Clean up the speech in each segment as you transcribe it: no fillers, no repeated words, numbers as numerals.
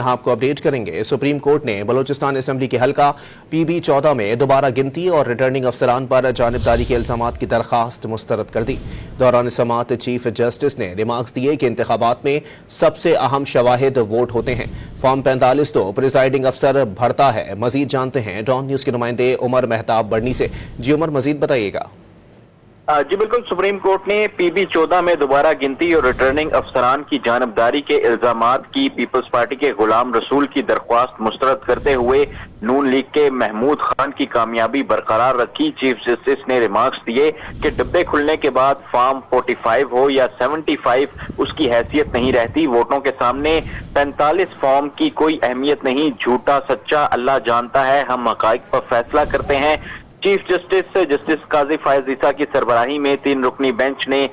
یہاں آپ کو اپڈیٹ کریں گے۔ سپریم کورٹ نے بلوچستان اسمبلی کے حلقہ PB-14 میں دوبارہ گنتی اور ریٹرننگ افسران پر جانبداری کے الزامات کی درخواست مسترد کر دی۔ دوران سماعت چیف جسٹس نے ریمارکس دیے کہ انتخابات میں سب سے اہم شواہد ووٹ ہوتے ہیں۔ فارم 45 تو پریزائڈنگ افسر بھرتا ہے۔ مزید جانتے ہیں ڈان نیوز کے نمائندے عمر مہتاب بڑنی سے۔ جی عمر، مزید بتائیے گا۔ جی بالکل، سپریم کورٹ نے PB-14 میں دوبارہ گنتی اور ریٹرننگ افسران کی جانبداری کے الزامات کی پیپلز پارٹی کے غلام رسول کی درخواست مسترد کرتے ہوئے نون لیگ کے محمود خان کی کامیابی برقرار رکھی۔ چیف جسٹس نے ریمارکس دیے کہ ڈبے کھلنے کے بعد فارم 45 ہو یا 75 اس کی حیثیت نہیں رہتی۔ ووٹوں کے سامنے 45 فارم کی کوئی اہمیت نہیں، جھوٹا سچا اللہ جانتا ہے، ہم حقائق پر فیصلہ کرتے ہیں۔ چیف جسٹس قاضی فائز عیسیٰ کی سربراہی میں 3 رکنی بینچ نے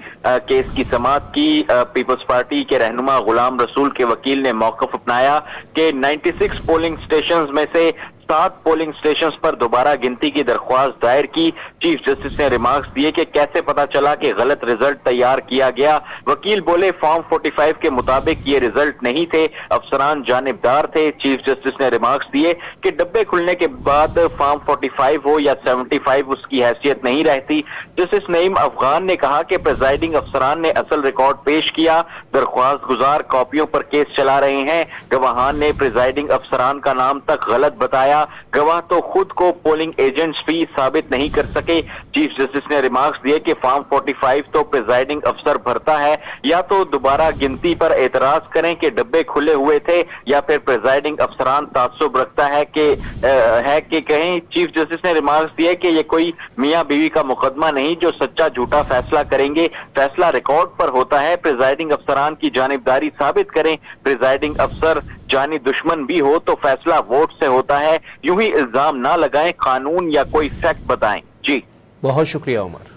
کیس کی سماعت کی۔ پیپلز پارٹی کے رہنما غلام رسول کے وکیل نے موقف اپنایا کہ 96 پولنگ سٹیشنز میں سے 7 پولنگ سٹیشنز پر دوبارہ گنتی کی درخواست دائر کی۔ چیف جسٹس نے ریمارکس دیے کہ کیسے پتا چلا کہ غلط رزلٹ تیار کیا گیا۔ وکیل بولے فارم 45 کے مطابق یہ رزلٹ نہیں تھے، افسران جانبدار تھے۔ چیف جسٹس نے ریمارکس دیے کہ ڈبے کھلنے کے بعد فارم 45 ہو یا 75 اس کی حیثیت نہیں رہتی۔ جسٹس نعیم افغان نے کہا کہ پریزائڈنگ افسران نے اصل ریکارڈ پیش کیا، درخواست گزار کاپیوں پر کیس چلا رہے ہیں۔ گواہان نے پریزائڈنگ افسران کا نام تک غلط بتایا، گواہ تو خود کو پولنگ ایجنٹس بھی ثابت نہیں کر سکے۔ چیف جسٹس نے ریمارکس دیے کہ فارم 45 تو پریزائڈنگ افسر بھرتا ہے، یا تو دوبارہ گنتی پر اعتراض کریں کہ ڈبے کھلے ہوئے تھے، یا پھر پریزائڈنگ افسران تعصب رکھتا ہے کہ کہیں۔ چیف جسٹس نے ریمارکس دیے کہ یہ کوئی میاں بیوی کا مقدمہ نہیں جو سچا جھوٹا فیصلہ کریں گے، فیصلہ ریکارڈ پر ہوتا ہے۔ پریزائڈنگ افسران کی جانبداری ثابت کریں، پریزائڈنگ افسر جانی دشمن بھی ہو تو فیصلہ ووٹ سے ہوتا ہے، یوں ہی الزام نہ لگائیں، قانون یا کوئی فیکٹ بتائیں۔ جی بہت شکریہ عمر۔